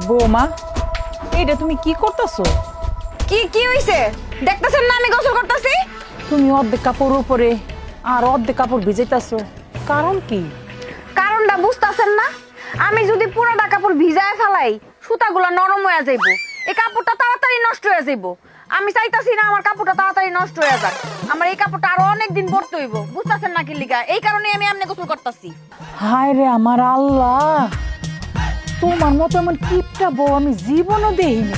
বৌমা, এটা তুমি কি করতেছো? কি কি হইছে দেখতেছেন না আমি গোসল করতেছি? তুমি অর্ধেক কাপড় উপরে আর অর্ধেক কাপড় ভিজাইতেছো, কারণ কি? কারণটা বুঝতাছেন না? আমি যদি পুরোটা কাপড় ভিজায় ফেলাই সুতাগুলো নরম হয়ে যাইব, এই কাপড়টা তাড়াতাড়ি নষ্ট হয়ে যাইব। আমি চাইতাছি না আমার কাপড়টা তাড়াতাড়ি নষ্ট হয়ে যাক, আমার এই কাপড়টা আরো অনেক দিন পরতে হইব। বুঝতাছেন না কি লিগা? এই কারণে আমি এমনি গোসল করতেছি। হায় রে আমার আল্লাহ, তোমার মতো এমন কিপটা বউ আমি জীবনও দেখিনি।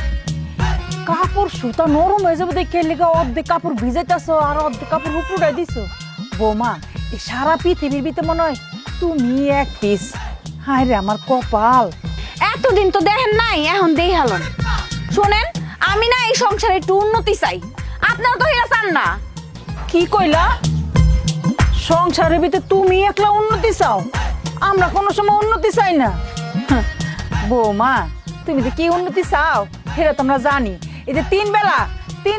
কাপড় সুতা নরম হয়ে যাবে দেখে লেগে অর্ধেক কাপড় ভিজাইতেছো আর অর্ধেক কাপড় উপরে দিছো। বৌমা, এই সারা পৃথিবীর ভিতরে মনে হয় তুমি এক পিস। হায় রে আমার কপাল। এতদিন তো দেখেন নাই, এখন দেই হালন। শোনেন, আমি না এই সংসারে একটু উন্নতি চাই, আপনারা তো এটা চান না। কি কইলা? সংসারের ভিতরে তুমি একলা উন্নতি চাও, আমরা কোনো সময় উন্নতি চাই না। হাহ, বৌমা, তুমি যে কি উন্নতি চাও সেটা তোমরা জানি। এই যে তিন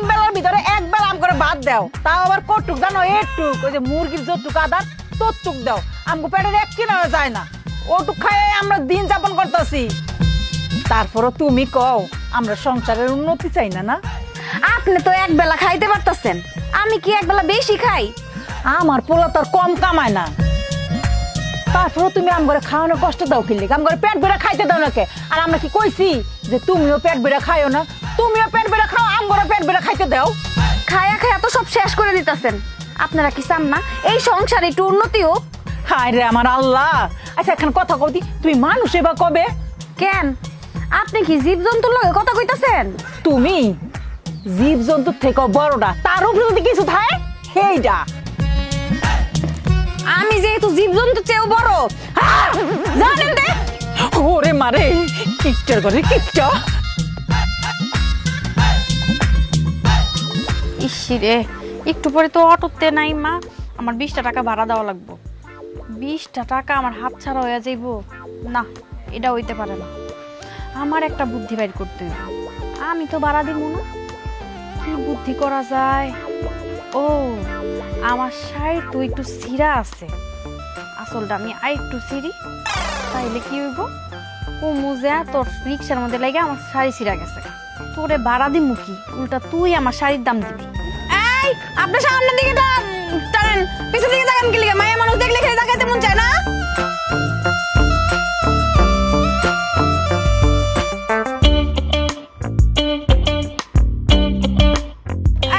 বেলার ভিতরে এক বেলা আম করে ভাত দাও, তাও আবার কটুক জানো, একটুক ওই যে মুরগির যতটুক আদার ততটুক দাও। আমগো পেটের এক কিনা যায় না, ওটুক খাই আমরা দিন যাপন করতেছি। তারপরও তুমি কও আমরা সংসারের উন্নতি চাই না। না, আপনি তো এক বেলা খাইতে পারতাছেন, আমি কি এক বেলা বেশি খাই? আমার পোলা তো আর কম কামায় না। তারপরও তুমি আমগরে খাওয়ানোর কষ্ট দাও কি লিগা? আমগরে পেট ভরে খাইতে দাও নাকি? আর আমরা কি কইছি যে তুমিও পেট ভরে খাইও না? তুমিও পেট ভরে খাও, আমগরে পেট ভরে খাইতে দাও। খায়া খায়া তো সব শেষ করে দিতেছেন। আপনারা কি চান না এই সংসারে একটু উন্নতি হোক? হায় রে আমার আল্লাহ। আচ্ছা এখন কথা কইতি, তুমি মানুষ এবার কবে? কেন, আপনি কি জীবজন্তুর লগে কথা কইতাছেন? তুমি জীব জন্তুর থেকে বড়টা, তার উপরে যদি কিছু থাকে সেইটা। আমি যেহেতু জীবজন্তু চেয়েও বড়, জানেন দে। ওরে মারে, কিকটার করে কিকটা। ইসিরে, একটু পরে তো অটোতে নাই মা, আমার 20টা টাকা ভাড়া দেওয়া লাগবে। 20টা টাকা আমার হাত ছাড়া হয়ে যাইব না, এটা হইতে পারে না। আমার একটা বুদ্ধি বাইর করতে হবে। আমি তো ভাড়া দিব না, কি বুদ্ধি করা যায়? ও, আমার শাড়ি তো একটু ছিঁড়া আছে, আসলটা আমি আর একটু ছিঁড়ি, তাইলে কি হইব? ও মুজা তোর রিক্সার মধ্যে লাগে আমার শাড়ি ছিঁড়া গেছে, তোরে ভাড়া দিমু কি, উল্টা তুই আমার শাড়ির দাম দিবি। এই, আপনি সামনের দিকে টানেন, পিছন দিকে তাকান কি লিগে? মায়া মানুষ দেখলে খেয়ে তাকাইতে মন চায় না?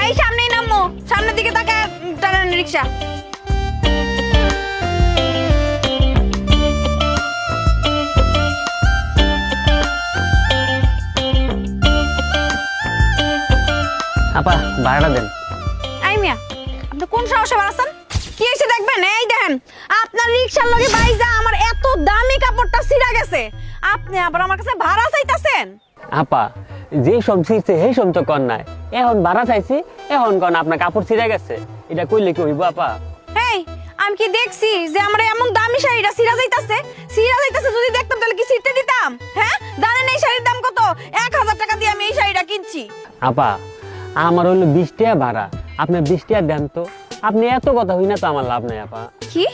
এই সামনেই নামো, সামনের দিকে তাকায় টানেন রিক্সা। আপা ভাড়াটা দেন। এই মিয়া, আপনি কোন সাহসে বাড়াচ্ছেন? কি এসে দেখবেন? এই দেখেন, আপনার রিক্সার লগে বাইজা আমার এত দামি কাপড়টা ছিঁড়া গেছে, আপনি আবার আমার কাছে ভাড়া চাইতাছেন? আপা যে সব ছিঁড়ছে সেই সব তো কর নাই, এখন ভাড়া চাইছি, এখন কন আপনার কাপড় ছিঁড়ে গেছে, এটা কইলে কি হইব আপা? এই, আমি কি দেখছি যে আমার এমন দামি শাড়িটা ছিঁড়া যাইতাছে? যদি দেখতাম তাহলে কি ছিঁড়তে দিতাম? হ্যাঁ, জানেন এই শাড়ির দাম কত? 1000 টাকা দিয়ে আমি এই শাড়িটা কিনছি। আপা আমার হইলো 20 টাকা ভাড়া, আপনি 20 টাকা দেন তো। আপনি এত কথা হই না তো আমার লাভ নাই আপা। কি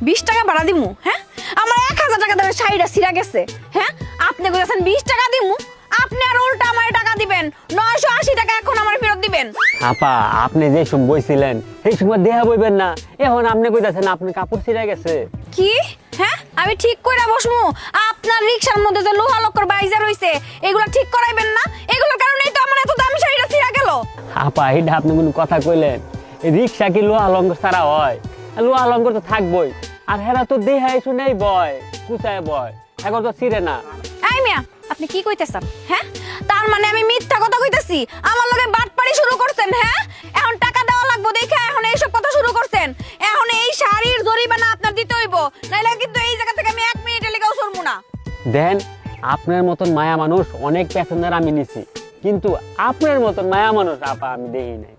20 টাকা ভাড়া দিমু? হ্যাঁ, আমার 1000 টাকা দামের শাড়িটা ছিঁড়া গেছে। হ্যাঁ, আপনি কইতাছেন 20 টাকা দিমু, আপনি আর উল্টা আমার টাকা দিবেন 980 টাকা, এখন আমার ফেরত দিবেন। আপা আপনি যে সব বইছিলেন সেই সময় দেয়া বইবেন না, এখন আপনি কইতাছেন আপনার কাপড় ছিঁড়ে গেছে। কি? হ্যাঁ, আমি ঠিক কইরা বসমু। আপনার রিকশার মধ্যে যে লোহা লক্কর বাইজা রইছে এগুলো ঠিক করাইবেন না? এগুলোর কারণেই তো আমার এত দামি শাড়িটা ছিঁড়া গেল। আপা এটা আপনি কোনো কথা কইলেন? এই রিক্সা কি লোহা অলঙ্কার ছাড়া হয়? লোহা অলঙ্কার তো থাকবই, আর হেরা তো দেহাই শুনেই বয়, কুচায় বয়, এখন তো ছিঁড়ে না। এই মিয়া, আপনি কি কইতেছেন? হ্যাঁ, তার মানে আমি মিথ্যা কথা কইতাছি? আমার লগে বাটপাড়ি শুরু করছেন? হ্যাঁ, এখন টাকা দেওয়া লাগবে দেখে এখন এইসব কথা শুরু করছেন? এখন এই শাড়ির জরিমানা আপনার দিতে হইব, নাইলে কিন্তু এই জায়গা থেকে আমি 1 মিনিটের লেগেও সরবো না। দেন, আপনার মতন মায়া মানুষ অনেক প্যাসেঞ্জার আমি নিছি, কিন্তু আপনার মতন মায়া মানুষ আপা আমি দেখি নাই।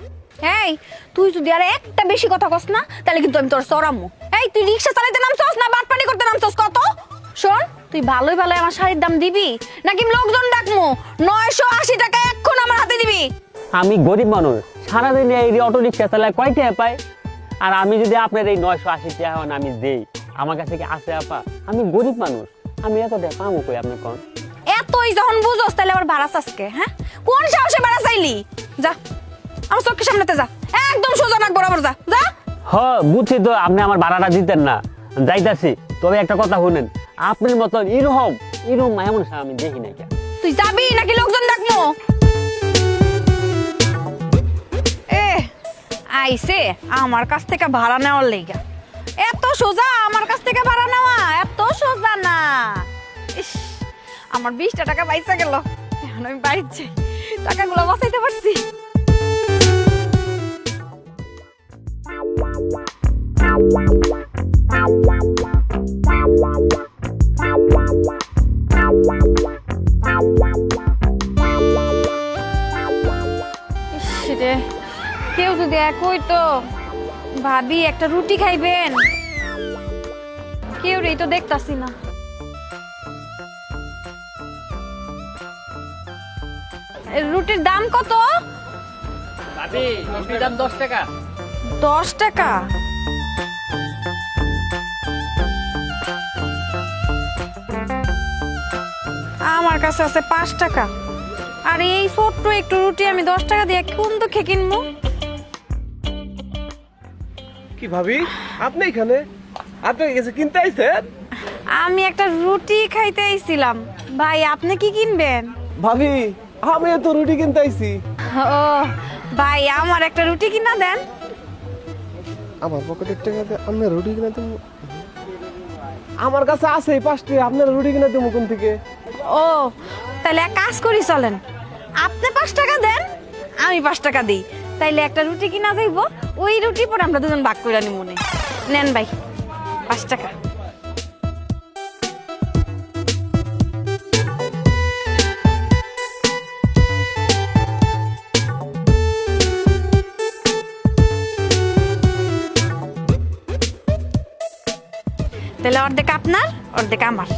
এই, তুই যদি আর একটা বেশি কথা কস না তাহলে কিন্তু আমি তোর চড়ামু। এই, তুই রিকশা চালাইতে নামছস না বাটপাড়ি করতে নামছস? কত? শোন, তুই ভালোই ভালোই আমার শাড়ির দাম দিবি নাকি লোকজন ডাকমু? 980 টাকা এখন আমার হাতে দিবি। আমি গরিব মানুষ, সারাদিন এই অটো রিক্সা চালায় কয় টাকা পাই? আর আমি যদি আপনার এই 980 টাকা আমি দেই, আমার কাছে কি আছে আপা? আমি গরিব মানুষ, আমি এত টাকা পাবো কই আপনি কোন? এতই যখন বুঝোস তাহলে আবার ভাড়া চাসকে? হ্যাঁ, কোন সাহসে ভাড়া চাইলি? যা আমার চোখের সামনেতে যা, একদম সোজা নাক বরাবর যা যা। হ বুঝছি তো আপনি আমার ভাড়াটা দিতেন না, যাইতাছি। তবে একটা কথা শুনেন, আপনার মতন এরকম মায়া মানুষ আমি দেখি নাই। তুই যাবি নাকি লোকজন ডাকবো? এ আইছে আমার কাছ থেকে ভাড়া নেওয়ার লেগা। এত সোজা আমার কাছ থেকে ভাড়া নেওয়া? এত সোজা না। ইস, আমার 20টা টাকা বাইচা গেল। এখন আমি বাড়ির যাই, টাকাগুলো বাঁচাইতে পারছি। ইস রে, কেউ যদি এক হইতো, ভাবি একটা রুটি খাইবেন, কেউ রেই তো দেখতাছি না। রুটির দাম কত? ভাবি রুটির দাম 10 টাকা। 10 টাকা? আমার কাছে আছে 5 টাকা। আর এই ছোট্ট একটু রুটি আমি 10 টাকা দিয়ে কোন দুঃখে কিনবো? কি ভাবি আপনি এখানে? আপনি গেছে কিনতে আইছেন? আমি একটা রুটি খাইতে আইছিলাম। ভাই আপনি কি কিনবেন? ভাবি আমি তো রুটি কিনতে আইছি। ও ভাই, আমার একটা রুটি কিনা দেন। আমার পকেটের টাকাতে আপনি রুটি কিনে দেবো? আমার কাছে আছে 5টি, আপনার রুটি কিনে দেবো কোন থেকে? ও তাহলে এক কাজ করি, চলেন আপনি 5 টাকা দেন, আমি 5 টাকা দিই, তাইলে একটা রুটি কিনা যাইব। ওই রুটি পরে আমরা দুজন ভাগ করে নিব। মনে নেন ভাই 5 টাকা। তাহলে অর্ধেক আপনার, অর্ধেক আমার।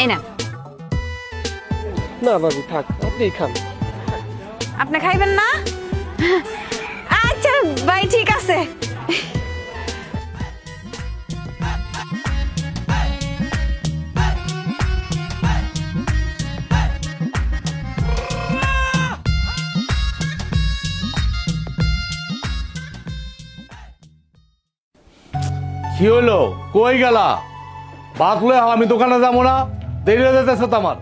এই না, না ভাবি থাক, আপনি খান। আপনি খাইবেন না? আচ্ছা ভাই ঠিক আছে। কি হলো, কই গেলা? ভাত লয়ে আও, আমি দোকানে যাবো না, দেরি হয়ে যেতেছে তো আমার।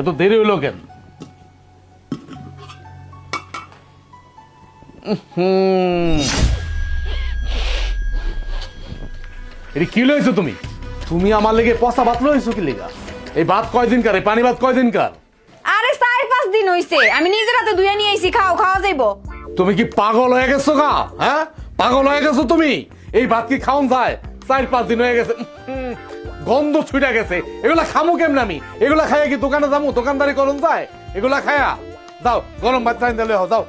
এত দেরি হইলো কেন? এটা কি লইছো তুমি? তুমি আমার লেগে পচা ভাত লইছো কি লেগা? এই ভাত কয়দিনকার? এই পানি ভাত কয়দিনকার? আরে 4-5 দিন হইছে, আমি নিজের হাতে ধুয়ে নিয়ে আইছি। খাওয়া যাইবো। তুমি কি পাগল হয়ে গেছো গা? হ্যাঁ, পাগল হয়ে গেছো তুমি? এই ভাত কি খাওন যায়? 4-5 দিন হয়ে গেছে, গন্ধ ছুটে গেছে। এগুলা খামু কেমন আমি? এগুলা খাইয়া কি দোকানে যাবো? দোকানদারি করুন যায়? এগুলা খায়া যাও, গরম ভাত চাই দিলে যাও।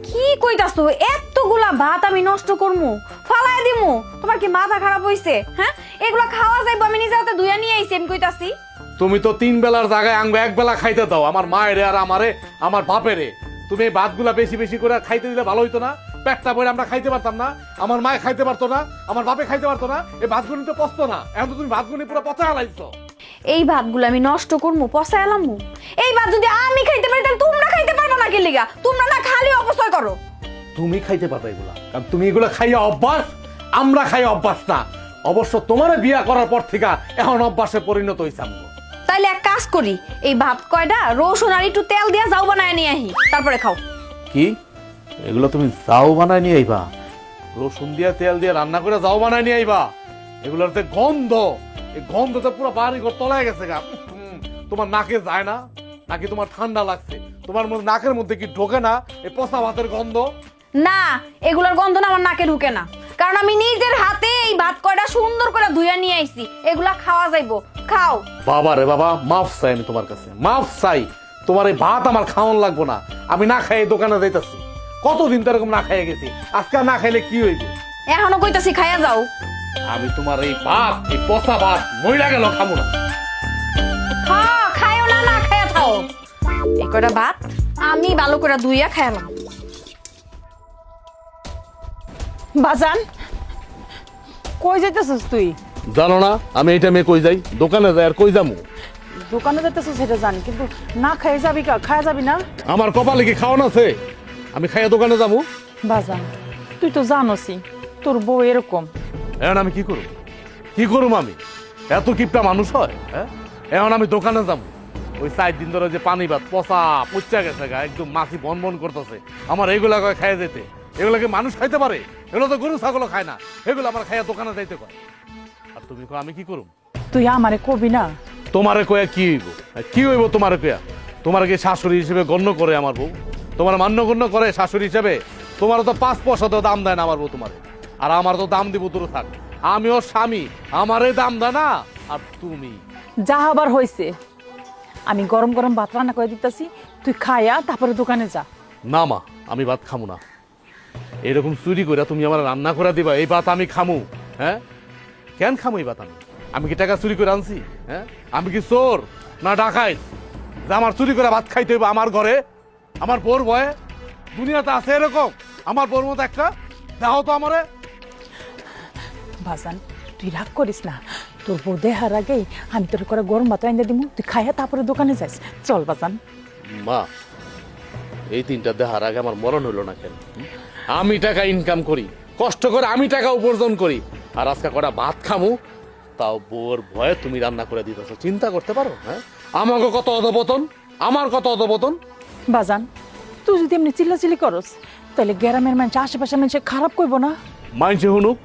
কি কইতাছো? এতগুলা ভাত আমি নষ্ট করমু, ফালায় দিমু? তোমার কি মাথা খারাপ হইছে? হ্যাঁ, এগুলা খাওয়া যাইবো, আমি নিজের হাতে ধুয়ে নিয়ে আইছি। আমি কইতাছি তুমি তো 3 বেলার জায়গায় আঙ্গ 1 বেলা খাইতে দাও, আমার মায়েরে আর আমারে, আমার বাপেরে। তুমি এই ভাতগুলা বেশি বেশি করে খাইতে দিলে ভালো হইতো না? পেটটা বইরে আমরা খাইতে পারতাম না, আমার মায়ে খাইতে পারতো না, আমার বাপে খাইতে পারতো না। এই ভাতগুলি তো পচতো না, এখন তো তুমি ভাতগুলি পুরো পচা হালাইছো। এই ভাতগুলো আমি নষ্ট করমু, পচায় এলামু? এই ভাত যদি আমি খাইতে পারি তাহলে তোমরা খাইতে পারবে না? কি লিগা? তোমরা না খালি অপচয় করো। তুমি খাইতে পারবে এগুলা, কারণ তুমি এগুলা খাইয়া অভ্যাস, আমরা খাই অভ্যাস না। অবশ্য তোমার বিয়া করার পর থেকে এখন অভ্যাসে পরিণত হইছে আমগো। তাইলে এক কাজ করি, এই ভাত কয়টা রসুন আর একটু তেল দিয়া যাও বানায় নিয়ে আহি, তারপরে খাও। কি এগুলো তুমি যাও বানায় নিয়ে আইবা? রসুন দিয়া তেল দিয়ে রান্না করে যাও বানায় নিয়ে আইবা? এগুলোর যে গন্ধ, এই গন্ধতে পুরো বাড়ি ঘর তলায় গেছে গা। তোমার নাকে যায় না নাকি? তোমার ঠান্ডা লাগছে? তোমার মধ্যে নাকের মধ্যে কি ঢোকে না এই পচা ভাতের গন্ধ? না, এগুলোর গন্ধ না আমার নাকে ঢুকে না, কারণ আমি নিজের হাতে এই ভাত কয়টা সুন্দর করে ধুইয়া নিয়ে আইছি। এগুলা খাওয়া যাইবো, খাও। বাবা রে বাবা, মাফ চাই আমি তোমার কাছে, মাফ চাই। তোমার এই ভাত আমার খাওয়ান লাগবো না, আমি না খাই দোকানে যাইতাছি। কতদিন তো এরকম না খাইয়ে গেছি, আজকে না খাইলে কি হইব? এখনো কইতাছি খাইয়া যাও। আমি তোমার এই ভাত, এই পচা ভাত মইরা গেল খাবো না। হ্যাঁ, খাইও না, না খাইয়া থাও। এই কয়টা ভাত আমি ভালো করে ধুইয়া খাইলাম। বাজান কই যাইতেছিস তুই? জানো না আমি এই টাইমে কই যাই? দোকানে যাই। আর কই যামু? দোকানে যাইতেছিস সেটা জানি, কিন্তু না খাই যাবি খাওয়া যাবি না? আমার কপালে কি খাওয়ান আছে? আমি খাইয়া দোকানে যাবো? বাজান তুই তো জানোসই তোর বউ এরকম। এখন আমি কি করব? কি করুম আমি? এত কিপটা মানুষ হয়? হ্যাঁ, এখন আমি দোকানে যাবো, ওই 4 দিন ধরে যে পানি ভাত পচা পচা গেছে গা, একদম মাছি বন বন করতেছে, আমার এইগুলা কয় খাইয়া যেতে। এগুলাকে মানুষ খাইতে পারে? এগুলো তো গরু ছাগলও খায় না। এগুলো আমার খাইয়া দোকানে যাইতে কয়। আর তুমি কো আমি কি করুম? তুই আমারে কবি না? তোমারে কয়া কি হইব? কি হইব তোমারে কয়া? তোমার কি শাশুড়ি হিসেবে গণ্য করে আমার বউ? তোমার মান্য গণ্য করে শাশুড়ি হিসেবে? তোমার তো 5 পয়সা তো দাম দেয় না আমার বউ তোমারে। আর আমার তো দাম দিব দূরে থাক, আমিও স্বামী, আমারে দাম দেয় না। আর তুমি যা হবার হয়েছে, আমি গরম গরম ভাত রান্না করে দিতেছি, তুই খাইয়া তারপরে দোকানে যা। না মা, আমি ভাত খামু না। এরকম চুরি করে তুমি আমার রান্না করে দিবা, এই ভাত আমি খামু? হ্যাঁ, কেন খামু এই ভাত? আমি কি টাকা চুরি করে আনছি? হ্যাঁ, আমি কি চোর না ডাকাইত যে আমার চুরি করে ভাত খাইতে হইব আমার ঘরে, আমার বউর ভয়ে? দুনিয়াতে আছে এরকম আমার বউর মতো একটা? দেখো তো আমারে। বাজান তুই রাগ করিস না, তোর বউ দেহার আগেই আমি তোর করে গরম ভাত রান্না দিব, তুই খাইয়া তারপরে দোকানে যাস। চল বাজান। মা, এই 3টা দেহার আগে আমার মরণ হইল না কেন? আমি টাকা ইনকাম করি, কষ্ট করে আমি টাকা উপার্জন করি, আর আজকে কটা ভাত খামু, তাও বউর ভয়ে তুমি রান্না করে দিতেছ। চিন্তা করতে পারো? হ্যাঁ, আমাকে কত অধপতন, আমার কত অধপতন। বাজান তুই যদি এমনি চিল্লাচিল্লি করস, তাহলে গ্রামের মানুষ আশেপাশে মানুষ খারাপ করবো না? মানছে হুনুক,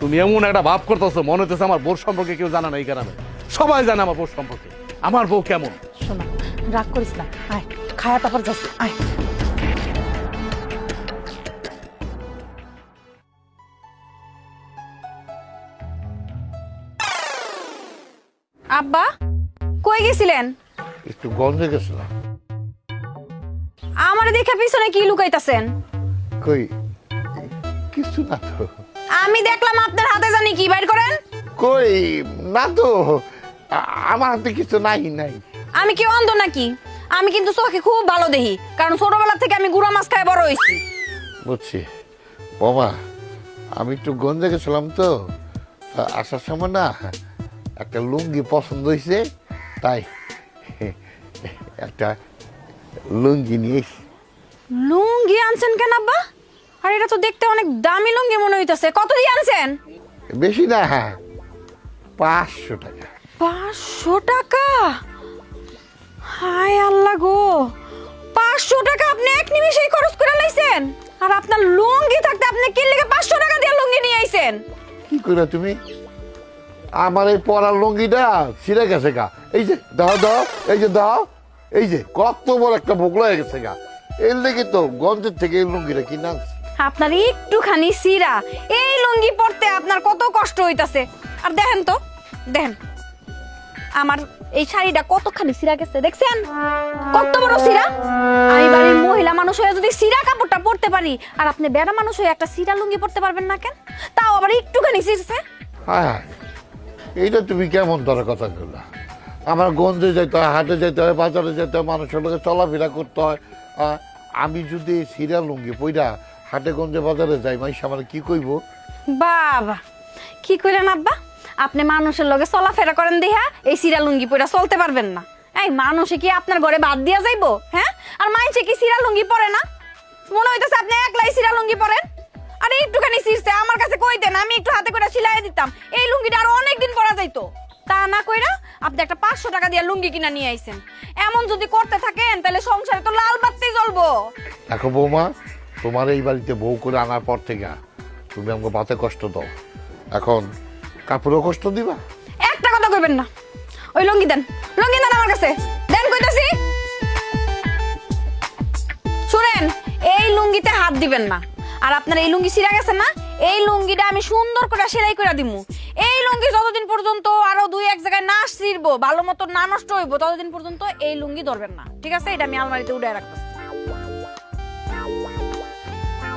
তুমি এমন একটা ভাব করতেছো মনে হইতেছে আমার বউর সম্পর্কে কেউ জানা না। এই গ্রামে সবাই জানে আমার বউর সম্পর্কে, আমার বউ কেমন। শোনা, রাগ করিস না, আয় খায়া তারপর যাস, আয়। আব্বা কই গেছিলেন? একটু গন্ধে গেছিলাম। আমার দেখে পিছনে কি লুকাইতাছেন? কই কিছু না তো। আমি দেখলাম আপনার হাতে জানি কি বাইর করেন। কই না তো, আমার হাতে কিছু নাই। আমি কি অন্ধ নাকি? আমি কিন্তু চোখে খুব ভালো দেখি, কারণ ছোটবেলা থেকে আমি গুড়া মাছ খাই বড় হয়েছি। বুঝছি বাবা, আমি একটু গন্ধে গেছিলাম তো, আসার সময় না একটা লুঙ্গি পছন্দ হয়েছে, তাই একটা লুঙ্গি নিয়ে এসেছি। লুঙ্গি আনছেন কেন আব্বা? আর এটা তো দেখতে অনেক দামি লুঙ্গি মনে হইতাছে। কত দিয়ে আনছেন? বেশি না, 500 টাকা। 500 টাকা? হায় আল্লাহ গো, 500 টাকা আপনি এক নিমিষেই খরচ করে লাইছেন। আর আপনার লুঙ্গি থাকতে আপনি কি লেগে 500 টাকা দিয়ে লুঙ্গি নিয়ে আইছেন? কি করে তুমি? আমার এই পরার লুঙ্গিটা ছিঁড়ে গেছে গা। এই যে দাও, এই যে দাও, এই যে কত বড় একটা ভোগলা হয়ে গেছে গা। এর লেগে তো গঞ্জের থেকে এই লুঙ্গিটা কিনে আনছি। আপনার একটুখানি সিরা এই লুঙ্গি পরতে আপনার কত কষ্ট হইতাছে। আর দেখেন তো, দেখেন আমার এই শাড়িটা কতখানি সিরা গেছে, দেখছেন কত বড় সিরা? আমি বাড়ির মহিলা মানুষ হয়ে যদি সিরা কাপড়টা পরতে পারি, আর আপনি বেড়া মানুষ হয়ে একটা সিরা লুঙ্গি পরতে পারবেন না কেন? তাও আবার একটুখানি সিরছে। হ্যাঁ, এইটা তুমি কেমন ধরে কথা বললা? আমার গঞ্জে যেতে হয়, হাটে যেতে হয়, বাজারে যেতে হয়, মানুষের লোকে চলাফেরা করতে হয়। আমি যদি সিরা লুঙ্গি পইরা হাটে গঞ্জে বাজারে যাই, মাইস আমার কি কইব? বাবা কি কইলেন আব্বা? আপনি মানুষের লগে চলাফেরা করেন দেখা এই সিরা লুঙ্গি পরে চলতে পারবেন না? এই মানুষে কি আপনার ঘরে বাদ দিয়া যাইবো? হ্যাঁ, আর মাইছে কি সিরা লুঙ্গি পরে না? মনে হইতেছে আপনি একলাই সিরা লুঙ্গি পরেন। আরে একটুখানি সিরছে, আমার কাছে কই দেন, আমি একটু হাতে করে সিলাই দিতাম, এই লুঙ্গিটা আরো অনেকদিন পরা যাইতো। তা না কইরা আপনি একটা 500 টাকা দিয়ে লুঙ্গি কিনা নিয়ে আইছেন। এমন যদি করতে থাকেন তাহলে সংসারে তো লাল বাতি জ্বলবো। দেখো বৌমা, তোমার এই বাড়িতে বউ করে আনার পর থেকে তুমি আমাকে বাতে কষ্ট দাও, এখন কাপড়ও কষ্ট দিবা। একটা কথা কইবেন না। ওই লুঙ্গি দেন, লুঙ্গি দেন আমার কাছে, দেন কইতাছি। শুনেন, এই লুঙ্গিতে হাত দিবেন না। আর আপনার এই লুঙ্গি ছিঁড়া গেছে না, এই লুঙ্গিটা আমি সুন্দর করে সেলাই করে দিমু। এই লুঙ্গি যতদিন পর্যন্ত আরো 2-1 জায়গায় না ছিঁড়বো, ভালো মতো না নষ্ট হইব, ততদিন পর্যন্ত এই লুঙ্গি ধরবেন না, ঠিক আছে? এটা আমি আলমারিতে উড়ায় রাখতেছি।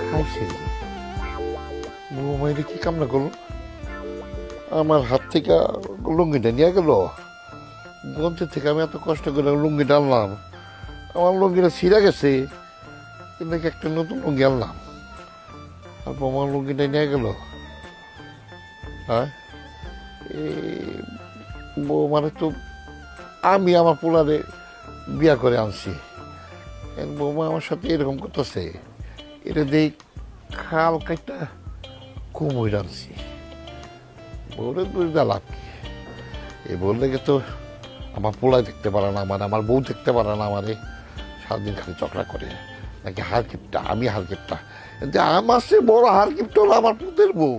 খাইছে বৌমা, এটা কি কামনা করলো? আমার হাত থেকে লুঙ্গিটা নিয়ে গেল। গঞ্জের থেকে আমি এত কষ্ট করে লুঙ্গিটা আনলাম, আমার লুঙ্গিটা ছিঁড়া গেছে, কিন্তু একটা নতুন লুঙ্গি আনলাম। আর বৌমার লুঙ্গিটা নিয়ে গেল। হ্যাঁ, বৌমারে তো আমি আমার পোলারে বিয়া করে আনছি, বৌমা আমার সাথে এরকম করতেছে, এটা দেখ খাল কাইটা কুমড় আনছি। বউরে দুইটা লাভ কি? এই বললে তো আমার পোলায় দেখতে পারে না, মানে আমার বউ দেখতে পারে না, আমারে সারাদিন খালি চকরা করে নাকি হার কিপটা, আমি হার কিপটা। আমার সে বড় হার কিপটা হলো আমার পুতের বউ।